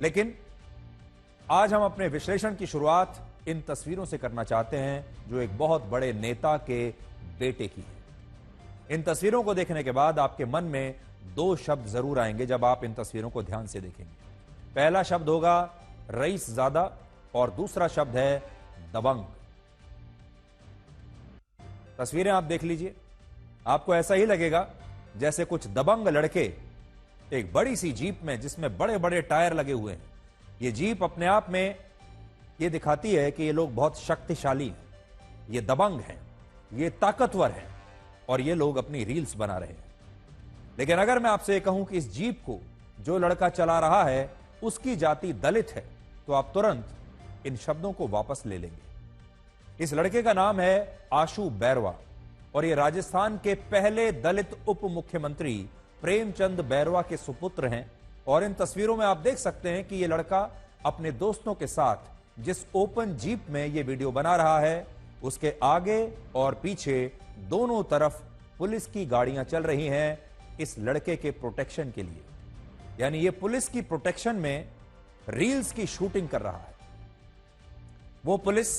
लेकिन आज हम अपने विश्लेषण की शुरुआत इन तस्वीरों से करना चाहते हैं जो एक बहुत बड़े नेता के बेटे की है। इन तस्वीरों को देखने के बाद आपके मन में दो शब्द जरूर आएंगे जब आप इन तस्वीरों को ध्यान से देखेंगे। पहला शब्द होगा रईसजादा और दूसरा शब्द है दबंग। तस्वीरें आप देख लीजिए, आपको ऐसा ही लगेगा जैसे कुछ दबंग लड़के एक बड़ी सी जीप में, जिसमें बड़े बड़े टायर लगे हुए हैं, ये जीप अपने आप में ये दिखाती है कि ये लोग बहुत शक्तिशाली हैं, ये दबंग हैं, ये ताकतवर हैं और ये लोग अपनी रील्स बना रहे हैं। लेकिन अगर मैं आपसे कहूं कि इस जीप को जो लड़का चला रहा है उसकी जाति दलित है, तो आप तुरंत इन शब्दों को वापस ले लेंगे। इस लड़के का नाम है आशु बैरवा और ये राजस्थान के पहले दलित उप मुख्यमंत्री प्रेमचंद बैरवा के सुपुत्र हैं। और इन तस्वीरों में आप देख सकते हैं कि ये लड़का अपने दोस्तों के साथ जिस ओपन जीप में ये वीडियो बना रहा है, उसके आगे और पीछे दोनों तरफ पुलिस की गाड़ियां चल रही हैं इस लड़के के प्रोटेक्शन के लिए। यानी ये पुलिस की प्रोटेक्शन में रील्स की शूटिंग कर रहा है। वो पुलिस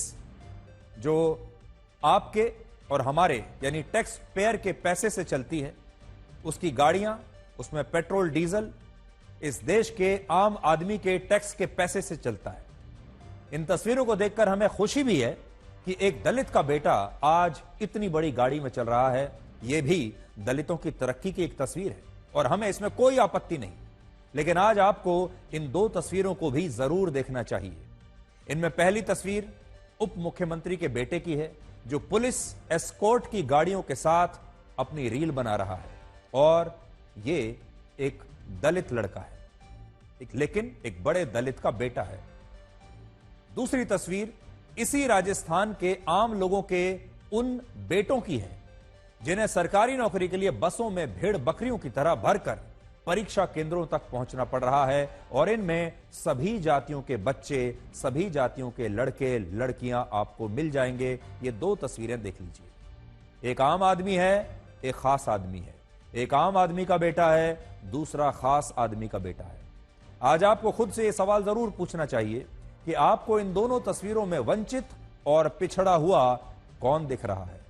जो आपके और हमारे यानी टैक्स पेयर के पैसे से चलती है, उसकी गाड़ियां, उसमें पेट्रोल डीजल इस देश के आम आदमी के टैक्स के पैसे से चलता है। इन तस्वीरों को देखकर हमें खुशी भी है कि एक दलित का बेटा आज इतनी बड़ी गाड़ी में चल रहा है। यह भी दलितों की तरक्की की एक तस्वीर है और हमें इसमें कोई आपत्ति नहीं। लेकिन आज आपको इन दो तस्वीरों को भी जरूर देखना चाहिए। इनमें पहली तस्वीर उप मुख्यमंत्री के बेटे की है जो पुलिस एस्कॉर्ट की गाड़ियों के साथ अपनी रील बना रहा है और ये एक दलित लड़का है, लेकिन एक बड़े दलित का बेटा है। दूसरी तस्वीर इसी राजस्थान के आम लोगों के उन बेटों की है जिन्हें सरकारी नौकरी के लिए बसों में भेड़ बकरियों की तरह भरकर परीक्षा केंद्रों तक पहुंचना पड़ रहा है। और इनमें सभी जातियों के बच्चे, सभी जातियों के लड़के लड़कियां आपको मिल जाएंगे। ये दो तस्वीरें देख लीजिए, एक आम आदमी है, एक खास आदमी है। एक आम आदमी का बेटा है, दूसरा खास आदमी का बेटा है। आज आपको खुद से यह सवाल जरूर पूछना चाहिए कि आपको इन दोनों तस्वीरों में वंचित और पिछड़ा हुआ कौन दिख रहा है।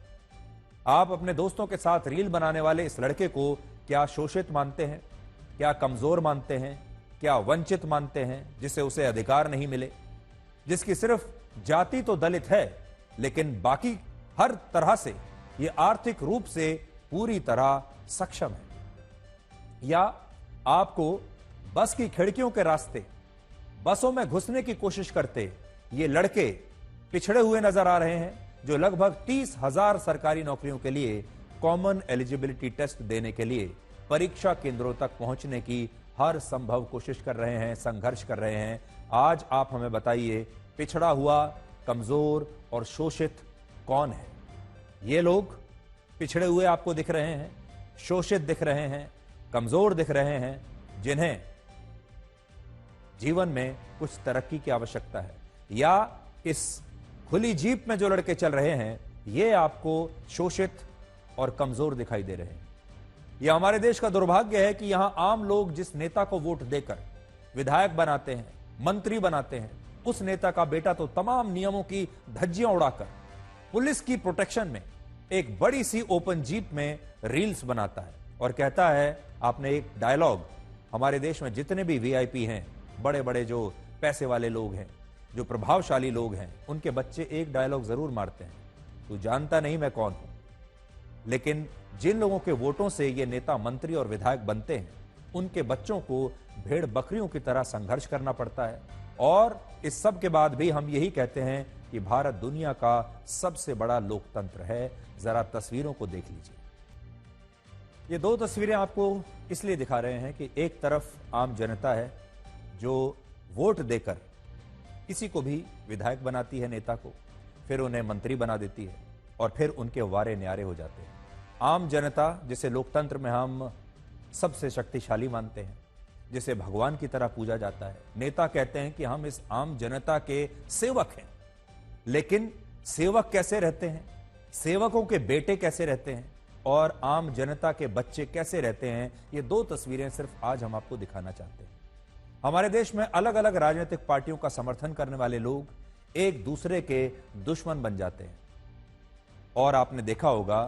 आप अपने दोस्तों के साथ रील बनाने वाले इस लड़के को क्या शोषित मानते हैं, क्या कमजोर मानते हैं, क्या वंचित मानते हैं, जिसे उसे अधिकार नहीं मिले, जिसकी सिर्फ जाति तो दलित है लेकिन बाकी हर तरह से यह आर्थिक रूप से पूरी तरह सक्षम है। या आपको बस की खिड़कियों के रास्ते बसों में घुसने की कोशिश करते ये लड़के पिछड़े हुए नजर आ रहे हैं जो लगभग 30,000 सरकारी नौकरियों के लिए कॉमन एलिजिबिलिटी टेस्ट देने के लिए परीक्षा केंद्रों तक पहुंचने की हर संभव कोशिश कर रहे हैं, संघर्ष कर रहे हैं। आज आप हमें बताइए, पिछड़ा हुआ, कमजोर और शोषित कौन है? ये लोग पिछड़े हुए आपको दिख रहे हैं, शोषित दिख रहे हैं, कमजोर दिख रहे हैं, जिन्हें जीवन में कुछ तरक्की की आवश्यकता है। या इस खुली जीप में जो लड़के चल रहे हैं ये आपको शोषित और कमजोर दिखाई दे रहे हैं। यह हमारे देश का दुर्भाग्य है कि यहां आम लोग जिस नेता को वोट देकर विधायक बनाते हैं, मंत्री बनाते हैं, उस नेता का बेटा तो तमाम नियमों की धज्जियां उड़ाकर पुलिस की प्रोटेक्शन में एक बड़ी सी ओपन जीप में रील्स बनाता है और कहता है, आपने एक डायलॉग, हमारे देश में जितने भी वीआईपी हैं, बड़े बड़े जो पैसे वाले लोग हैं, जो प्रभावशाली लोग हैं, उनके बच्चे एक डायलॉग जरूर मारते हैं, तू जानता नहीं मैं कौन हूं। लेकिन जिन लोगों के वोटों से ये नेता मंत्री और विधायक बनते हैं, उनके बच्चों को भेड़ बकरियों की तरह संघर्ष करना पड़ता है। और इस सब के बाद भी हम यही कहते हैं कि भारत दुनिया का सबसे बड़ा लोकतंत्र है। जरा तस्वीरों को देख लीजिए। ये दो तस्वीरें आपको इसलिए दिखा रहे हैं कि एक तरफ आम जनता है जो वोट देकर किसी को भी विधायक बनाती है, नेता को, फिर उन्हें मंत्री बना देती है और फिर उनके वारे न्यारे हो जाते हैं। आम जनता जिसे लोकतंत्र में हम सबसे शक्तिशाली मानते हैं, जिसे भगवान की तरह पूजा जाता है, नेता कहते हैं कि हम इस आम जनता के सेवक हैं। लेकिन सेवक कैसे रहते हैं, सेवकों के बेटे कैसे रहते हैं और आम जनता के बच्चे कैसे रहते हैं, ये दो तस्वीरें सिर्फ आज हम आपको दिखाना चाहते हैं। हमारे देश में अलग अलग राजनीतिक पार्टियों का समर्थन करने वाले लोग एक दूसरे के दुश्मन बन जाते हैं। और आपने देखा होगा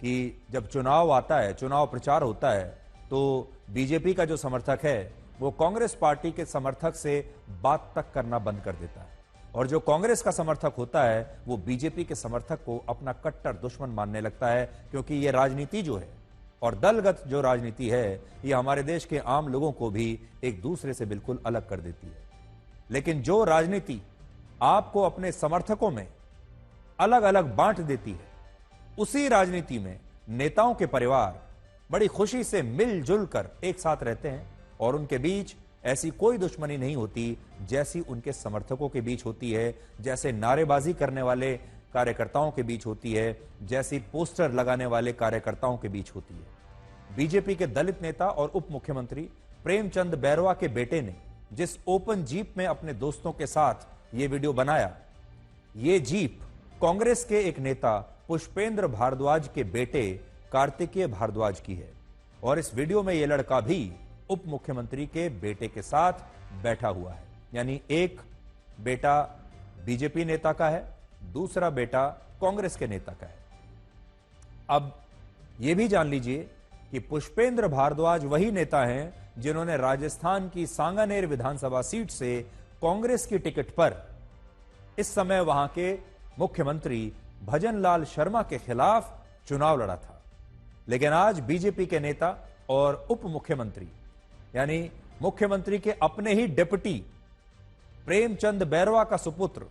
कि जब चुनाव आता है, चुनाव प्रचार होता है, तो बीजेपी का जो समर्थक है वो कांग्रेस पार्टी के समर्थक से बात तक करना बंद कर देता है, और जो कांग्रेस का समर्थक होता है वो बीजेपी के समर्थक को अपना कट्टर दुश्मन मानने लगता है। क्योंकि ये राजनीति जो है और दलगत जो राजनीति है, ये हमारे देश के आम लोगों को भी एक दूसरे से बिल्कुल अलग कर देती है। लेकिन जो राजनीति आपको अपने समर्थकों में अलग अलग बांट देती है, उसी राजनीति में नेताओं के परिवार बड़ी खुशी से मिलजुल कर एक साथ रहते हैं, और उनके बीच ऐसी कोई दुश्मनी नहीं होती जैसी उनके समर्थकों के बीच होती है, जैसे नारेबाजी करने वाले कार्यकर्ताओं के बीच होती है, जैसी पोस्टर लगाने वाले कार्यकर्ताओं के बीच होती है। बीजेपी के दलित नेता और उप मुख्यमंत्री प्रेमचंद बैरवा के बेटे ने जिस ओपन जीप में अपने दोस्तों के साथ ये वीडियो बनाया, ये जीप कांग्रेस के एक नेता पुष्पेंद्र भारद्वाज के बेटे कार्तिकेय भारद्वाज की है, और इस वीडियो में यह लड़का भी उप मुख्यमंत्री के बेटे के साथ बैठा हुआ है। यानी एक बेटा बीजेपी नेता का है, दूसरा बेटा कांग्रेस के नेता का है। अब यह भी जान लीजिए कि पुष्पेंद्र भारद्वाज वही नेता हैं जिन्होंने राजस्थान की सांगानेर विधानसभा सीट से कांग्रेस की टिकट पर इस समय वहां के मुख्यमंत्री भजनलाल शर्मा के खिलाफ चुनाव लड़ा था। लेकिन आज बीजेपी के नेता और उप मुख्यमंत्री यानी मुख्यमंत्री के अपने ही डिप्टी प्रेमचंद बैरवा का सुपुत्र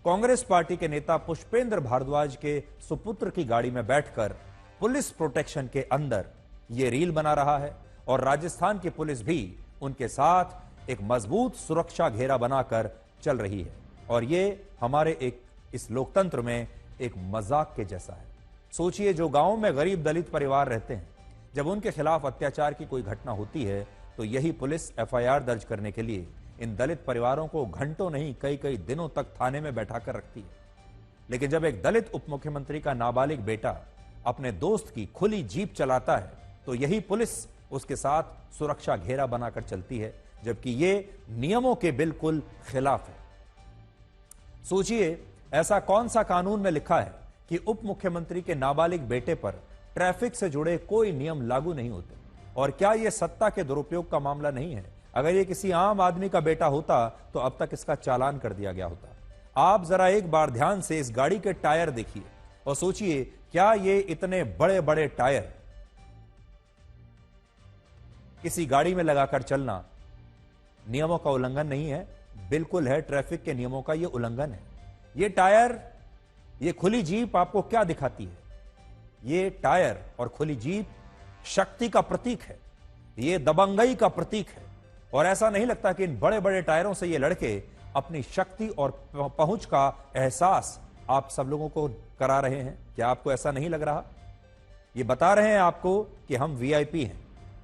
कांग्रेस पार्टी के नेता पुष्पेंद्र भारद्वाज के सुपुत्र की गाड़ी में बैठकर पुलिस प्रोटेक्शन के अंदर यह रील बना रहा है, और राजस्थान की पुलिस भी उनके साथ एक मजबूत सुरक्षा घेरा बनाकर चल रही है। और यह हमारे इस लोकतंत्र में एक मजाक के जैसा है। सोचिए, जो गांव में गरीब दलित परिवार रहते हैं, जब उनके खिलाफ अत्याचार की कोई घटना होती है तो यही पुलिस एफआईआर दर्ज करने के लिए इन दलित परिवारों को घंटों नहीं कई कई दिनों तक थाने में बैठाकर रखती है। लेकिन जब एक दलित उप मुख्यमंत्री का नाबालिग बेटा अपने दोस्त की खुली जीप चलाता है तो यही पुलिस उसके साथ सुरक्षा घेरा बनाकर चलती है, जबकि ये नियमों के बिल्कुल खिलाफ है। सोचिए, ऐसा कौन सा कानून में लिखा है कि उप मुख्यमंत्री के नाबालिग बेटे पर ट्रैफिक से जुड़े कोई नियम लागू नहीं होते? और क्या यह सत्ता के दुरुपयोग का मामला नहीं है? अगर ये किसी आम आदमी का बेटा होता तो अब तक इसका चालान कर दिया गया होता। आप जरा एक बार ध्यान से इस गाड़ी के टायर देखिए और सोचिए, क्या ये इतने बड़े बड़े टायर किसी गाड़ी में लगाकर चलना नियमों का उल्लंघन नहीं है? बिल्कुल है, ट्रैफिक के नियमों का यह उल्लंघन है। ये टायर, ये खुली जीप आपको क्या दिखाती है? ये टायर और खुली जीप शक्ति का प्रतीक है, ये दबंगई का प्रतीक है। और ऐसा नहीं लगता कि इन बड़े बड़े टायरों से ये लड़के अपनी शक्ति और पहुंच का एहसास आप सब लोगों को करा रहे हैं? क्या आपको ऐसा नहीं लग रहा? ये बता रहे हैं आपको कि हम वीआईपी हैं,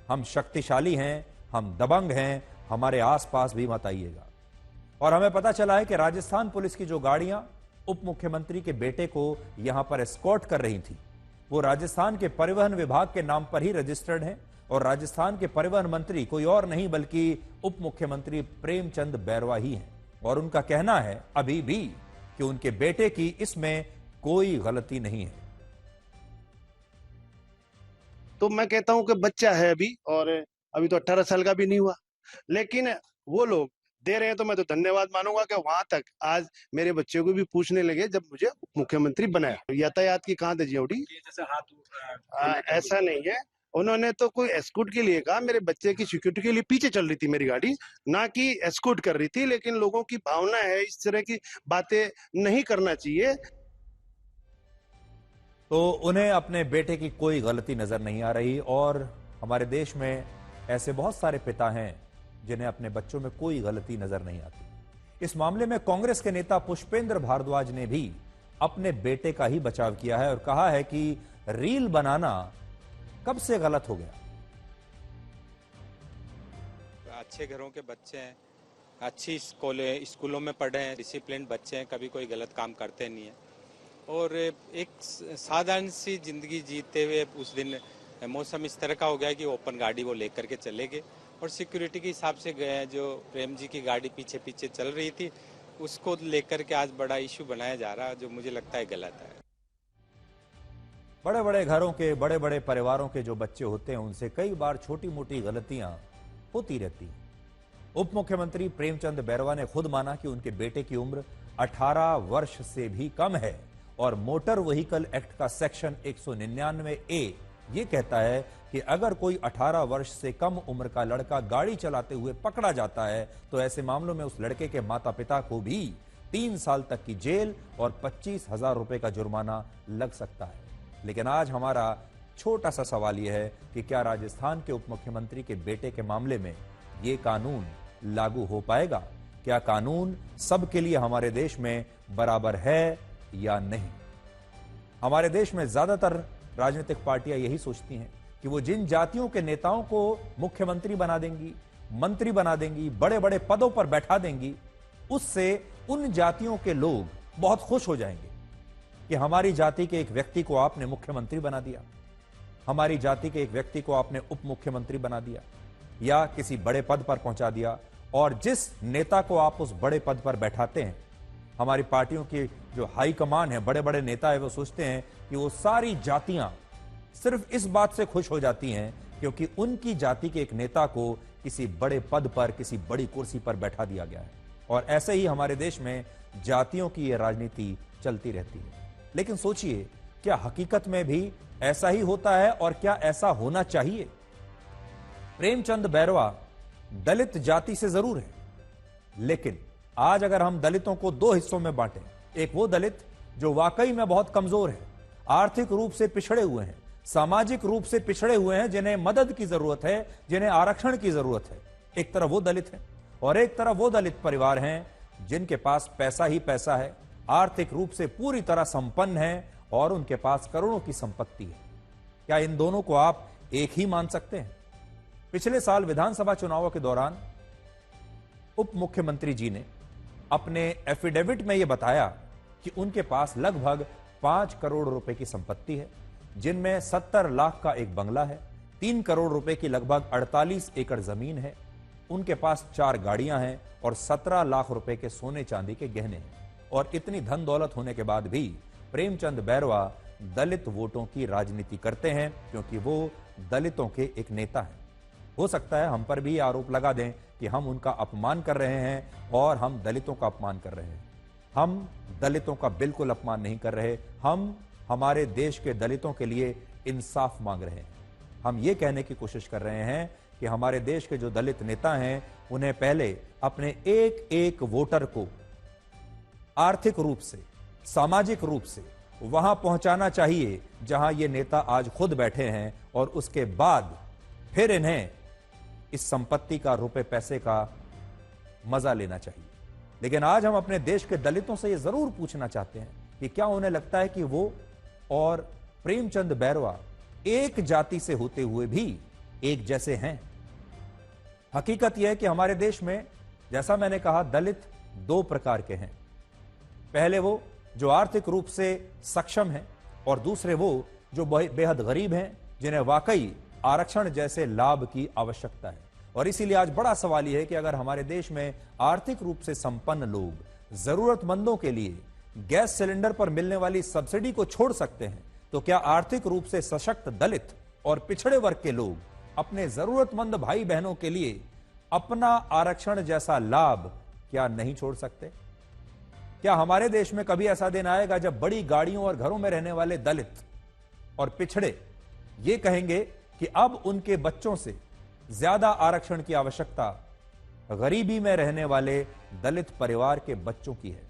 हम शक्तिशाली हैं, हम दबंग हैं, हमारे आसपास भी मत आइएगा। और हमें पता चला है कि राजस्थान पुलिस की जो गाड़ियां उप मुख्यमंत्री के बेटे को यहां पर एस्कॉर्ट कर रही थी, वो राजस्थान के परिवहन विभाग के नाम पर ही रजिस्टर्ड हैं, और राजस्थान के परिवहन मंत्री कोई और नहीं बल्कि उप मुख्यमंत्री प्रेमचंद बैरवा ही हैं। और उनका कहना है अभी भी कि उनके बेटे की इसमें कोई गलती नहीं है। तो मैं कहता हूं कि बच्चा है अभी, और अभी तो 18 साल का भी नहीं हुआ, लेकिन वो लोग दे रहे हैं तो मैं तो धन्यवाद मानूंगा कि वहां तक आज मेरे बच्चे को भी पूछने लगे जब मुझे मुख्यमंत्री बनाया। यातायात की कहां दजियोड़ी, ऐसा नहीं है। उन्होंने तो कोई एस्कॉर्ट के लिए कहा, मेरे बच्चे की सिक्योरिटी के लिए पीछे चल रही थी मेरी गाड़ी, ना कि एस्कॉर्ट कर रही थी। लेकिन लोगों की भावना है, इस तरह की बातें नहीं करना चाहिए। तो उन्हें अपने बेटे की कोई गलती नजर नहीं आ रही, और हमारे देश में ऐसे बहुत सारे पिता हैं जिन्हें अपने बच्चों में कोई गलती नजर नहीं आती। इस मामले में कांग्रेस के नेता पुष्पेंद्र भारद्वाज ने भी अपने बेटे का ही बचाव किया है और कहा है कि रील बनाना कब से गलत हो गया। अच्छे घरों के बच्चे हैं, अच्छी स्कूलों में पढ़े हैं, डिसिप्लिन बच्चे हैं, कभी कोई गलत काम करते नहीं है। और एक साधारण सी जिंदगी जीते हुए उस दिन मौसम इस तरह का हो गया कि ओपन गाड़ी वो लेकर के चले गए, और सिक्योरिटी के हिसाब से गए हैं। जो प्रेम जी की गाड़ी पीछे पीछे चल रही थी, उसको लेकर के आज बड़ा इशू बनाया जा रहा है, जो मुझे लगता है गलत है। बड़े बड़े घरों के, बड़े बड़े परिवारों के जो बच्चे होते हैं, उनसे कई बार छोटी मोटी गलतियां होती रहती हैं। उप मुख्यमंत्री प्रेमचंद बैरवा ने खुद माना कि उनके बेटे की उम्र 18 वर्ष से भी कम है और मोटर व्हीकल एक्ट का सेक्शन 199A ये कहता है कि अगर कोई 18 वर्ष से कम उम्र का लड़का गाड़ी चलाते हुए पकड़ा जाता है तो ऐसे मामलों में उस लड़के के माता पिता को भी 3 साल तक की जेल और 25,000 रुपए का जुर्माना लग सकता है। लेकिन आज हमारा छोटा सा सवाल यह है कि क्या राजस्थान के उप मुख्यमंत्री के बेटे के मामले में यह कानून लागू हो पाएगा? क्या कानून सबके लिए हमारे देश में बराबर है या नहीं? हमारे देश में ज्यादातर राजनीतिक पार्टियां यही सोचती हैं कि वो जिन जातियों के नेताओं को मुख्यमंत्री बना देंगी, मंत्री बना देंगी, बड़े बड़े पदों पर बैठा देंगी, उससे उन जातियों के लोग बहुत खुश हो जाएंगे कि हमारी जाति के एक व्यक्ति को आपने मुख्यमंत्री बना दिया, हमारी जाति के एक व्यक्ति को आपने उप मुख्यमंत्री बना दिया या किसी बड़े पद पर पहुंचा दिया। और जिस नेता को आप उस बड़े पद पर बैठाते हैं, हमारी पार्टियों की जो हाईकमान है, बड़े बड़े नेता है, वो सोचते हैं कि वो सारी जातियां सिर्फ इस बात से खुश हो जाती हैं क्योंकि उनकी जाति के एक नेता को किसी बड़े पद पर, किसी बड़ी कुर्सी पर बैठा दिया गया है। और ऐसे ही हमारे देश में जातियों की यह राजनीति चलती रहती है। लेकिन सोचिए, क्या हकीकत में भी ऐसा ही होता है और क्या ऐसा होना चाहिए? प्रेमचंद बैरवा दलित जाति से जरूर है, लेकिन आज अगर हम दलितों को 2 हिस्सों में बांटें, एक वो दलित जो वाकई में बहुत कमजोर है, आर्थिक रूप से पिछड़े हुए हैं, सामाजिक रूप से पिछड़े हुए हैं, जिन्हें मदद की जरूरत है, जिन्हें आरक्षण की जरूरत है, एक तरफ वो दलित है और एक तरफ वो दलित परिवार हैं जिनके पास पैसा ही पैसा है, आर्थिक रूप से पूरी तरह संपन्न है और उनके पास करोड़ों की संपत्ति है। क्या इन दोनों को आप एक ही मान सकते हैं? पिछले साल विधानसभा चुनावों के दौरान उप मुख्यमंत्री जी ने अपने एफिडेविट में यह बताया कि उनके पास लगभग 5 करोड़ रुपए की संपत्ति है, जिनमें 70 लाख का एक बंगला है, 3 करोड़ रुपए की लगभग 48 एकड़ जमीन है, उनके पास 4 गाड़ियां हैं और 17 लाख रुपए के सोने चांदी के गहने हैं। और इतनी धन दौलत होने के बाद भी प्रेमचंद बैरवा दलित वोटों की राजनीति करते हैं क्योंकि वो दलितों के एक नेता हैं। हो सकता है हम पर भी आरोप लगा दें कि हम उनका अपमान कर रहे हैं और हम दलितों का अपमान कर रहे हैं। हम दलितों का बिल्कुल अपमान नहीं कर रहे, हम हमारे देश के दलितों के लिए इंसाफ मांग रहे हैं। हम ये कहने की कोशिश कर रहे हैं कि हमारे देश के जो दलित नेता हैं, उन्हें पहले अपने एक एक वोटर को आर्थिक रूप से, सामाजिक रूप से वहां पहुंचाना चाहिए जहां ये नेता आज खुद बैठे हैं और उसके बाद फिर इन्हें इस संपत्ति का, रुपए पैसे का मजा लेना चाहिए। लेकिन आज हम अपने देश के दलितों से यह जरूर पूछना चाहते हैं कि क्या उन्हें लगता है कि वो और प्रेमचंद बैरवा एक जाति से होते हुए भी एक जैसे हैं? हकीकत यह है कि हमारे देश में, जैसा मैंने कहा, दलित 2 प्रकार के हैं। पहले वो जो आर्थिक रूप से सक्षम हैं और दूसरे वो जो बेहद गरीब हैं, जिन्हें वाकई आरक्षण जैसे लाभ की आवश्यकता है। और इसीलिए आज बड़ा सवाल यह है कि अगर हमारे देश में आर्थिक रूप से संपन्न लोग जरूरतमंदों के लिए गैस सिलेंडर पर मिलने वाली सब्सिडी को छोड़ सकते हैं, तो क्या आर्थिक रूप से सशक्त दलित और पिछड़े वर्ग के लोग अपने जरूरतमंद भाई बहनों के लिए अपना आरक्षण जैसा लाभ क्या नहीं छोड़ सकते? क्या हमारे देश में कभी ऐसा दिन आएगा जब बड़ी गाड़ियों और घरों में रहने वाले दलित और पिछड़े ये कहेंगे कि अब उनके बच्चों से ज्यादा आरक्षण की आवश्यकता गरीबी में रहने वाले दलित परिवार के बच्चों की है?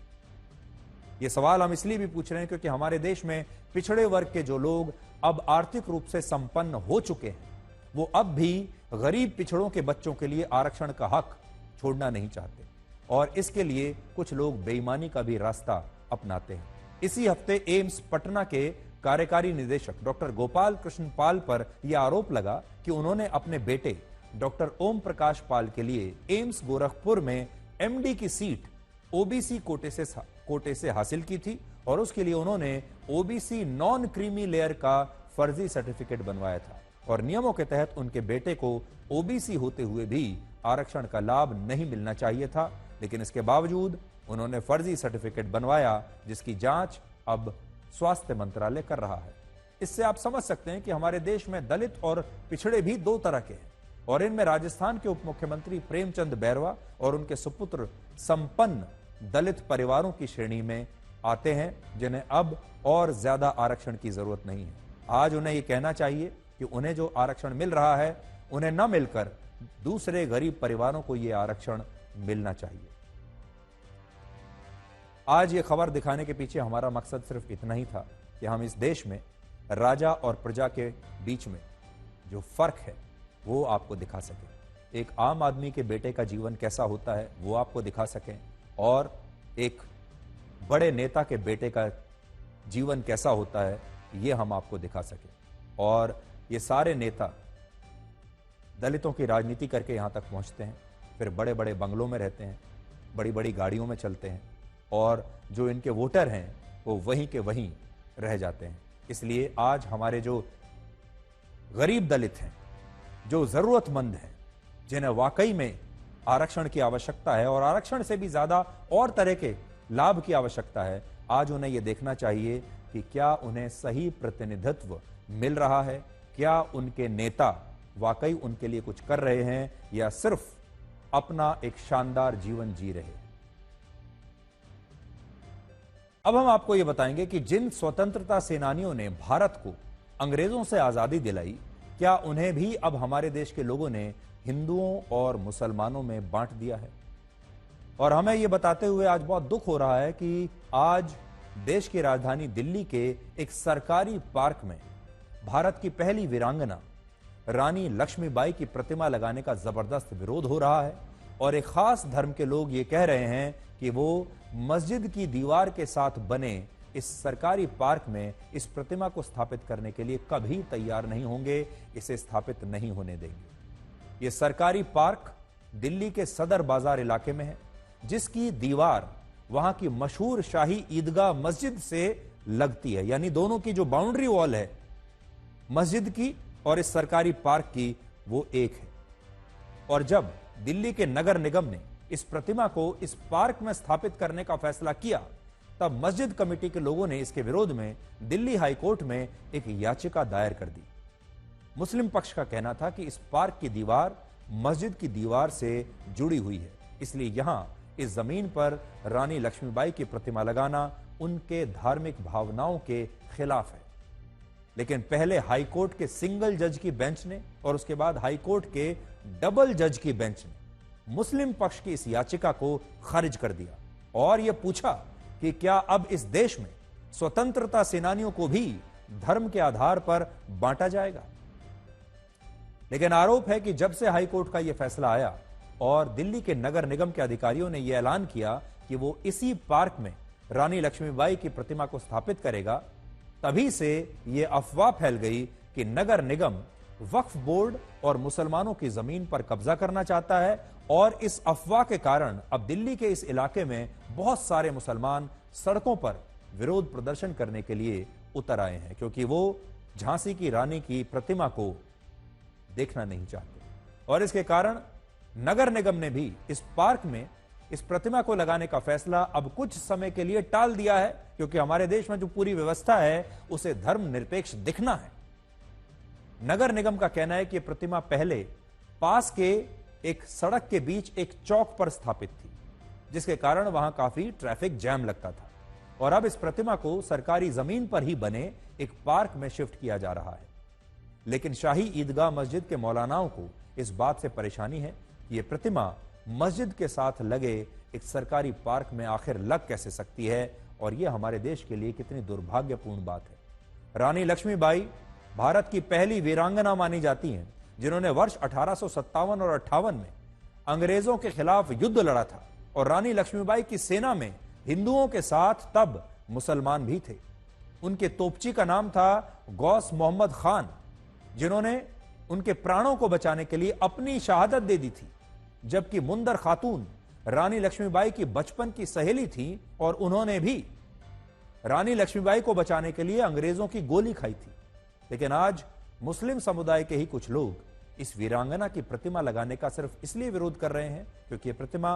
यह सवाल हम इसलिए भी पूछ रहे हैं क्योंकि हमारे देश में पिछड़े वर्ग के जो लोग अब आर्थिक रूप से संपन्न हो चुके हैं, वो अब भी गरीब पिछड़ों के बच्चों के लिए आरक्षण का हक छोड़ना नहीं चाहते और इसके लिए कुछ लोग बेईमानी का भी रास्ता अपनाते हैं। इसी हफ्ते एम्स पटना के कार्यकारी निदेशक डॉक्टर गोपाल कृष्ण पाल पर यह आरोप लगा कि उन्होंने अपने बेटे डॉक्टर ओम प्रकाश पाल के लिए एम्स गोरखपुर में एमडी की सीट ओबीसी कोटे से हासिल की थी और उसके लिए उन्होंने ओबीसी नॉन क्रीमी लेयर का फर्जी सर्टिफिकेट बनवाया था और नियमों के तहत उनके बेटे को ओबीसी होते हुए भी आरक्षण का लाभ नहीं मिलना चाहिए था, लेकिन इसके बावजूद उन्होंने फर्जी सर्टिफिकेट बनवाया, जिसकी जांच अब स्वास्थ्य मंत्रालय कर रहा है। इससे आप समझ सकते हैं कि हमारे देश में दलित और पिछड़े भी दो तरह के हैं, और इनमें राजस्थान के उप मुख्यमंत्री प्रेमचंद बैरवा और उनके सुपुत्र संपन्न दलित परिवारों की श्रेणी में आते हैं, जिन्हें अब और ज्यादा आरक्षण की जरूरत नहीं है। आज उन्हें यह कहना चाहिए कि उन्हें जो आरक्षण मिल रहा है, उन्हें न मिलकर दूसरे गरीब परिवारों को यह आरक्षण मिलना चाहिए। आज ये खबर दिखाने के पीछे हमारा मकसद सिर्फ इतना ही था कि हम इस देश में राजा और प्रजा के बीच में जो फर्क है वो आपको दिखा सकें। एक आम आदमी के बेटे का जीवन कैसा होता है वो आपको दिखा सकें, और एक बड़े नेता के बेटे का जीवन कैसा होता है ये हम आपको दिखा सकें। और ये सारे नेता दलितों की राजनीति करके यहां तक पहुंचते हैं, फिर बड़े बड़े बंगलों में रहते हैं, बड़ी बड़ी गाड़ियों में चलते हैं, और जो इनके वोटर हैं वो वहीं के वहीं रह जाते हैं। इसलिए आज हमारे जो गरीब दलित हैं, जो जरूरतमंद हैं, जिन्हें वाकई में आरक्षण की आवश्यकता है और आरक्षण से भी ज्यादा और तरह के लाभ की आवश्यकता है, आज उन्हें यह देखना चाहिए कि क्या उन्हें सही प्रतिनिधित्व मिल रहा है, क्या उनके नेता वाकई उनके लिए कुछ कर रहे हैं या सिर्फ अपना एक शानदार जीवन जी रहे हैं। अब हम आपको यह बताएंगे कि जिन स्वतंत्रता सेनानियों ने भारत को अंग्रेजों से आजादी दिलाई, क्या उन्हें भी अब हमारे देश के लोगों ने हिंदुओं और मुसलमानों में बांट दिया है। और हमें यह बताते हुए आज बहुत दुख हो रहा है कि आज देश की राजधानी दिल्ली के एक सरकारी पार्क में भारत की पहली वीरांगना रानी लक्ष्मीबाई की प्रतिमा लगाने का जबरदस्त विरोध हो रहा है, और एक खास धर्म के लोग ये कह रहे हैं कि वो मस्जिद की दीवार के साथ बने इस सरकारी पार्क में इस प्रतिमा को स्थापित करने के लिए कभी तैयार नहीं होंगे, इसे स्थापित नहीं होने देंगे। ये सरकारी पार्क दिल्ली के सदर बाजार इलाके में है, जिसकी दीवार वहां की मशहूर शाही ईदगाह मस्जिद से लगती है, यानी दोनों की जो बाउंड्री वॉल है मस्जिद की और इस सरकारी पार्क की, वो एक है। और जब दिल्ली के नगर निगम ने इस प्रतिमा को इस पार्क में स्थापित करने का फैसला किया, तब मस्जिद कमेटी के लोगों ने इसके विरोध में दिल्ली हाई कोर्ट में एक याचिका दायर कर दी। मुस्लिम पक्ष का कहना था कि इस पार्क की दीवार मस्जिद की दीवार से जुड़ी हुई है, इसलिए यहां इस जमीन पर रानी लक्ष्मीबाई की प्रतिमा लगाना उनके धार्मिक भावनाओं के खिलाफ है। लेकिन पहले हाई कोर्ट के सिंगल जज की बेंच ने और उसके बाद हाई कोर्ट के डबल जज की बेंच ने मुस्लिम पक्ष की इस याचिका को खारिज कर दिया और यह पूछा कि क्या अब इस देश में स्वतंत्रता सेनानियों को भी धर्म के आधार पर बांटा जाएगा। लेकिन आरोप है कि जब से हाई कोर्ट का यह फैसला आया और दिल्ली के नगर निगम के अधिकारियों ने यह ऐलान किया कि वो इसी पार्क में रानी लक्ष्मीबाई की प्रतिमा को स्थापित करेगा, तभी से यह अफवाह फैल गई कि नगर निगम वक्फ बोर्ड और मुसलमानों की जमीन पर कब्जा करना चाहता है। और इस अफवाह के कारण अब दिल्ली के इस इलाके में बहुत सारे मुसलमान सड़कों पर विरोध प्रदर्शन करने के लिए उतर आए हैं, क्योंकि वो झांसी की रानी की प्रतिमा को देखना नहीं चाहते। और इसके कारण नगर निगम ने भी इस पार्क में इस प्रतिमा को लगाने का फैसला अब कुछ समय के लिए टाल दिया है, क्योंकि हमारे देश में जो पूरी व्यवस्था है उसे धर्मनिरपेक्ष दिखना है। नगर निगम का कहना है कि यह प्रतिमा पहले पास के एक सड़क के बीच एक चौक पर स्थापित थी, जिसके कारण वहां काफी ट्रैफिक जैम लगता था, और अब इस प्रतिमा को सरकारी जमीन पर ही बने एक पार्क में शिफ्ट किया जा रहा है। लेकिन शाही ईदगाह मस्जिद के मौलानाओं को इस बात से परेशानी है कि यह प्रतिमा मस्जिद के साथ लगे एक सरकारी पार्क में आखिर लग कैसे सकती है, और यह हमारे देश के लिए कितनी दुर्भाग्यपूर्ण बात है। रानी लक्ष्मीबाई भारत की पहली वीरांगना मानी जाती हैं, जिन्होंने वर्ष 1857 और 58 में अंग्रेजों के खिलाफ युद्ध लड़ा था, और रानी लक्ष्मीबाई की सेना में हिंदुओं के साथ तब मुसलमान भी थे। उनके तोपची का नाम था गौस मोहम्मद खान, जिन्होंने उनके प्राणों को बचाने के लिए अपनी शहादत दे दी थी, जबकि मुंदर खातून रानी लक्ष्मीबाई की बचपन की सहेली थी और उन्होंने भी रानी लक्ष्मीबाई को बचाने के लिए अंग्रेजों की गोली खाई थी। लेकिन आज मुस्लिम समुदाय के ही कुछ लोग इस वीरांगना की प्रतिमा लगाने का सिर्फ इसलिए विरोध कर रहे हैं क्योंकि ये प्रतिमा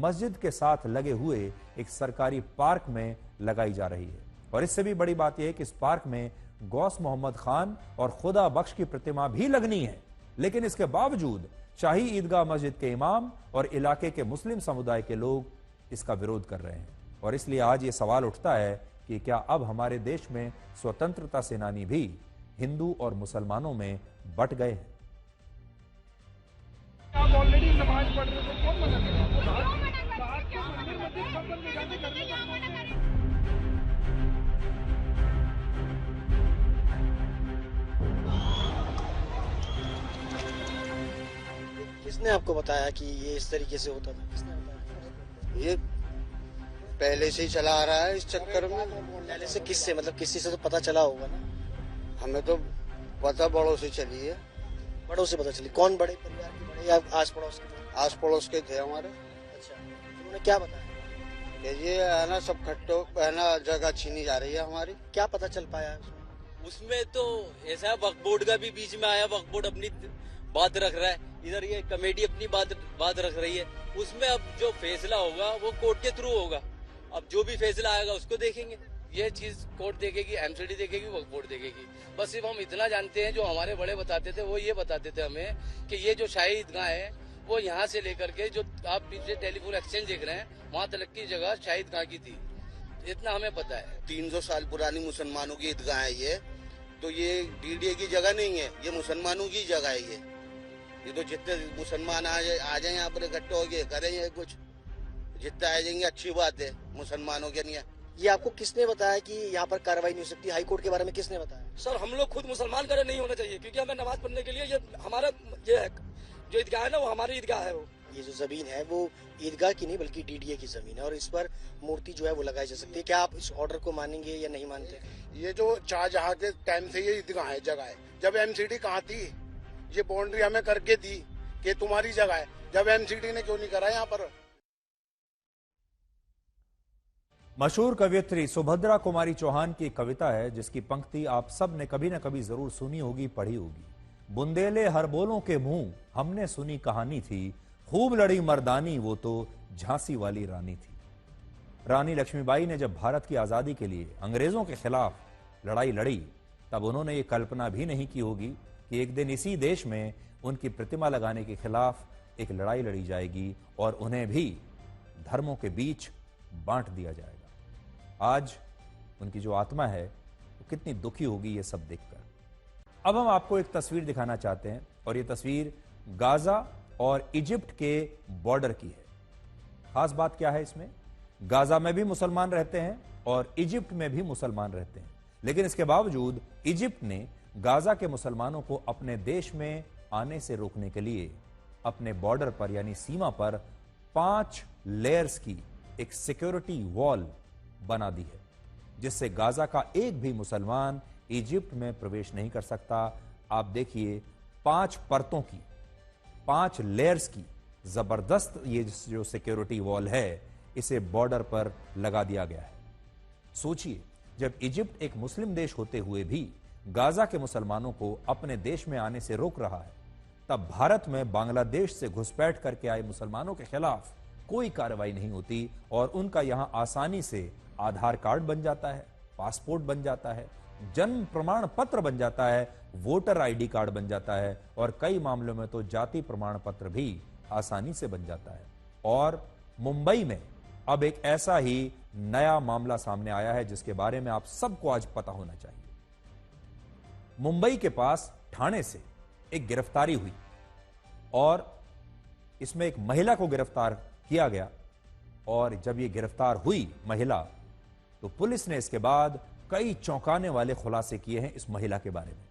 मस्जिद के साथ लगे हुए एक सरकारी पार्क में लगाई जा रही है। और इससे भी बड़ी बात यह है कि इस पार्क में गौस मोहम्मद खान और खुदा बख्श की प्रतिमा भी लगनी है, लेकिन इसके बावजूद शाही ईदगाह मस्जिद के इमाम और इलाके के मुस्लिम समुदाय के लोग इसका विरोध कर रहे हैं। और इसलिए आज ये सवाल उठता है कि क्या अब हमारे देश में स्वतंत्रता सेनानी भी हिंदू और मुसलमानों में बंट गए हैं? आप ऑलरेडी नमाज पढ़ रहे थे, कौन मना कर रहा है? बाहर के मंदिर मस्जिद सब बंद करने करने का कौन है? किसने आपको बताया कि ये इस तरीके से होता था? किसने बताया? ये पहले से ही चला आ रहा है इस चक्कर में। पहले से किससे, मतलब किसी से तो पता चला होगा ना? हमें तो पता बड़ों से चली है। बड़ों से पता चली? कौन बड़े परिवार के बड़े या आस पड़ोस के? आस पड़ोस के थे हमारे। अच्छा, तो उन्होंने क्या बताया? कि ये है ना सब खट्टो है ना जगह छीनी जा रही है हमारी। क्या पता चल पाया उसमें? उसमें तो ऐसा वक्फ बोर्ड का भी बीच में आया, वक्फ बोर्ड अपनी बात रख रहा है, इधर ये कमेटी अपनी बात रख रही है। उसमें अब जो फैसला होगा वो कोर्ट के थ्रू होगा। अब जो भी फैसला आएगा उसको देखेंगे। ये चीज कोर्ट देखेगी, एमसीडी देखेगी, वक्फ बोर्ड देखेगी। बस सिर्फ हम इतना जानते हैं, जो हमारे बड़े बताते थे वो ये बताते थे हमें कि ये जो शाही ईदगाह है वो यहाँ से लेकर के जो आप पीछे टेलीफोन एक्सचेंज देख रहे हैं वहाँ तक की जगह शाही ईदगाह की थी, इतना हमें पता है। 300 साल पुरानी मुसलमानों की ईदगाह है ये, तो ये डीडीए की जगह नहीं है, ये मुसलमानों की जगह है। ये तो जितने मुसलमान आ जाए यहाँ पर इकट्ठे हो गए करेंगे कुछ, जितने आ जाएंगे अच्छी बात है, मुसलमानों के नहीं है। ये आपको किसने बताया कि यहाँ पर कार्रवाई नहीं हो सकती? हाई कोर्ट के बारे में किसने बताया? सर हम लोग खुद मुसलमान करे नहीं होना चाहिए, क्योंकि हमें नमाज पढ़ने के लिए ये हमारा ये है, जो ईदगाह है ना वो हमारी ईदगाह है। वो ये जो जमीन है वो ईदगाह की नहीं बल्कि डीडीए की जमीन है और इस पर मूर्ति जो है वो लगाई जा सकती है। क्या आप इस ऑर्डर को मानेंगे या नहीं मानते? ये जो शाहजहां के टाइम से ये ईदगाह है जगह है। जब एमसीडी कहाँ थी, ये बाउंड्री हमें करके दी कि तुम्हारी जगह है। जब एमसीडी ने क्यों नहीं करा यहाँ पर? मशहूर कवियत्री सुभद्रा कुमारी चौहान की कविता है जिसकी पंक्ति आप सब ने कभी ना कभी जरूर सुनी होगी, पढ़ी होगी। बुंदेले हर बोलों के मुंह हमने सुनी कहानी थी, खूब लड़ी मर्दानी वो तो झांसी वाली रानी थी। रानी लक्ष्मीबाई ने जब भारत की आजादी के लिए अंग्रेजों के खिलाफ लड़ाई लड़ी तब उन्होंने ये कल्पना भी नहीं की होगी कि एक दिन इसी देश में उनकी प्रतिमा लगाने के खिलाफ एक लड़ाई लड़ी जाएगी और उन्हें भी धर्मों के बीच बांट दिया जाएगा। आज उनकी जो आत्मा है वो कितनी दुखी होगी ये सब देखकर। अब हम आपको एक तस्वीर दिखाना चाहते हैं और ये तस्वीर गाजा और इजिप्ट के बॉर्डर की है। खास बात क्या है इसमें? गाजा में भी मुसलमान रहते हैं और इजिप्ट में भी मुसलमान रहते हैं, लेकिन इसके बावजूद इजिप्ट ने गाजा के मुसलमानों को अपने देश में आने से रोकने के लिए अपने बॉर्डर पर यानी सीमा पर 5 लेयर्स की एक सिक्योरिटी वॉल बना दी है, जिससे गाजा का एक भी मुसलमान इजिप्ट में प्रवेश नहीं कर सकता। आप देखिए 5 परतों की, 5 लेयर्स की जबरदस्त ये जो सिक्योरिटी वॉल है इसे बॉर्डर पर लगा दिया गया है। सोचिए, जब इजिप्ट एक मुस्लिम देश होते हुए भी गाजा के मुसलमानों को अपने देश में आने से रोक रहा है, तब भारत में बांग्लादेश से घुसपैठ करके आए मुसलमानों के खिलाफ कोई कार्रवाई नहीं होती और उनका यहां आसानी से आधार कार्ड बन जाता है, पासपोर्ट बन जाता है, जन्म प्रमाण पत्र बन जाता है, वोटर आईडी कार्ड बन जाता है और कई मामलों में तो जाति प्रमाण पत्र भी आसानी से बन जाता है। और मुंबई में अब एक ऐसा ही नया मामला सामने आया है जिसके बारे में आप सबको आज पता होना चाहिए। मुंबई के पास ठाणे से एक गिरफ्तारी हुई और इसमें एक महिला को गिरफ्तार किया गया और जब यह गिरफ्तार हुई महिला, तो पुलिस ने इसके बाद कई चौंकाने वाले खुलासे किए हैं इस महिला के बारे में।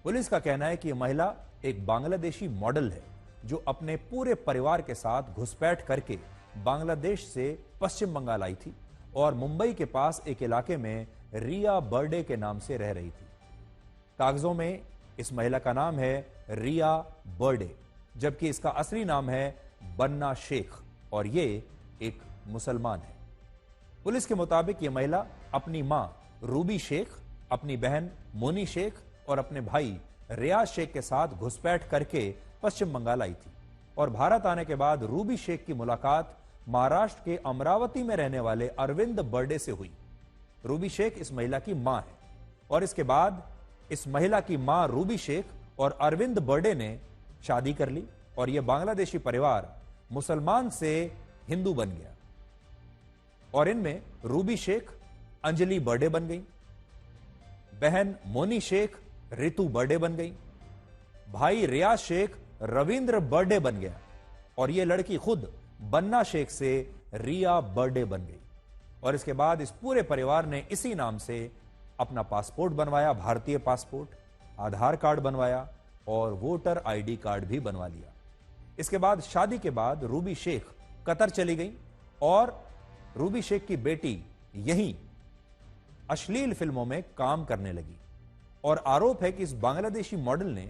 पुलिस का कहना है कि यह महिला एक बांग्लादेशी मॉडल है जो अपने पूरे परिवार के साथ घुसपैठ करके बांग्लादेश से पश्चिम बंगाल आई थी और मुंबई के पास एक इलाके में रिया बर्डे के नाम से रह रही थी। कागजों में इस महिला का नाम है रिया बर्डे, जबकि इसका असली नाम है बन्ना शेख और ये एक मुसलमान है। पुलिस के मुताबिक यह महिला अपनी मां रूबी शेख, अपनी बहन मोनी शेख और अपने भाई रियाज शेख के साथ घुसपैठ करके पश्चिम बंगाल आई थी और भारत आने के बाद रूबी शेख की मुलाकात महाराष्ट्र के अमरावती में रहने वाले अरविंद बर्डे से हुई। रूबी शेख इस महिला की मां है और इसके बाद इस महिला की मां रूबी शेख और अरविंद बर्डे ने शादी कर ली और यह बांग्लादेशी परिवार मुसलमान से हिंदू बन गया और इनमें रूबी शेख अंजलि बर्डे बन गई, बहन मोनी शेख रितु बर्डे बन गई, भाई रियाज शेख रविंद्र बर्डे बन गया और यह लड़की खुद बन्ना शेख से रिया बर्डे बन गई। और इसके बाद इस पूरे परिवार ने इसी नाम से अपना पासपोर्ट बनवाया, भारतीय पासपोर्ट, आधार कार्ड बनवाया और वोटर आईडी कार्ड भी बनवा लिया। इसके बाद शादी के बाद रूबी शेख कतर चली गई और रूबी शेख की बेटी यहीं अश्लील फिल्मों में काम करने लगी और आरोप है कि इस बांग्लादेशी मॉडल ने